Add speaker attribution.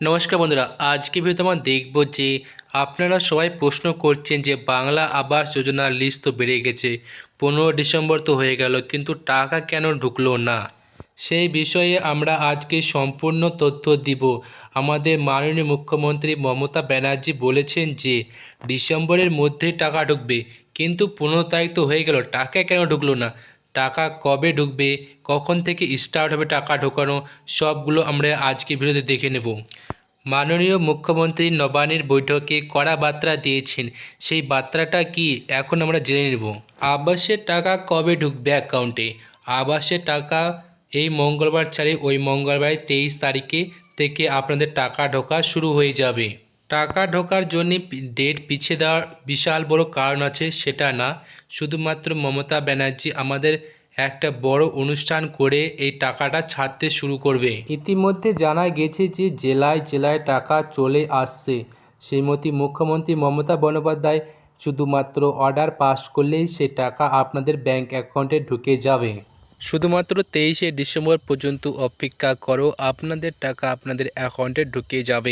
Speaker 1: নমস্কার বন্ধুরা, আজকে ভিডিওতে আমরা দেখব যে আপনারা সবাই প্রশ্ন করছেন যে বাংলা আবাস যোজনার লিস্ট তো বেড়ে গেছে, 15 ডিসেম্বর তো হয়ে গেল, কিন্তু টাকা কেন ঢুকলো না? সেই বিষয়ে আমরা আজকে সম্পূর্ণ তথ্য দিব। আমাদের মাননীয় মুখ্যমন্ত্রী মমতা ব্যানার্জি বলেছেন যে ডিসেম্বরের মধ্যেই টাকা ঢুকবে, কিন্তু 15 তারিখ তো হয়ে গেল, টাকা কেন ঢুকলো না? টাকা কবে ঢুকবে, কখন থেকে স্টার্ট হবে টাকা ঢোকানো, সবগুলো আমরা আজকে ভিডিওতে দেখে নেব। মাননীয় মুখ্যমন্ত্রী নবান্নের বৈঠকে কড়া বার্তা দিয়েছেন, সেই বার্তাটা কি এখন আমরা জেনে নেব। আবাসের টাকা কবে ঢুকবে অ্যাকাউন্টে? আবাসের টাকা এই মঙ্গলবার ছাড়ে ওই মঙ্গলবার 23 তারিখে থেকে আপনাদের টাকা ঢোকা শুরু হয়ে যাবে। টাকা ঢোকার জন্য ডেট পিছিয়ে দেওয়ার বিশাল বড় কারণ আছে, সেটা না, শুধুমাত্র মমতা ব্যানার্জি আমাদের একটা বড় অনুষ্ঠান করে এই টাকাটা ছাড়তে শুরু করবে। ইতিমধ্যে জানা গেছে যে জেলায় জেলায় টাকা চলে আসছে। শ্রীমতী মুখ্যমন্ত্রী মমতা বন্দ্যোপাধ্যায় শুধুমাত্র অর্ডার পাস করলেই সে টাকা আপনাদের ব্যাংক অ্যাকাউন্টে ঢুকে যাবে। শুধুমাত্র 23 ডিসেম্বর পর্যন্ত অপেক্ষা করো, আপনাদের টাকা আপনাদের অ্যাকাউন্টে ঢুকে যাবে।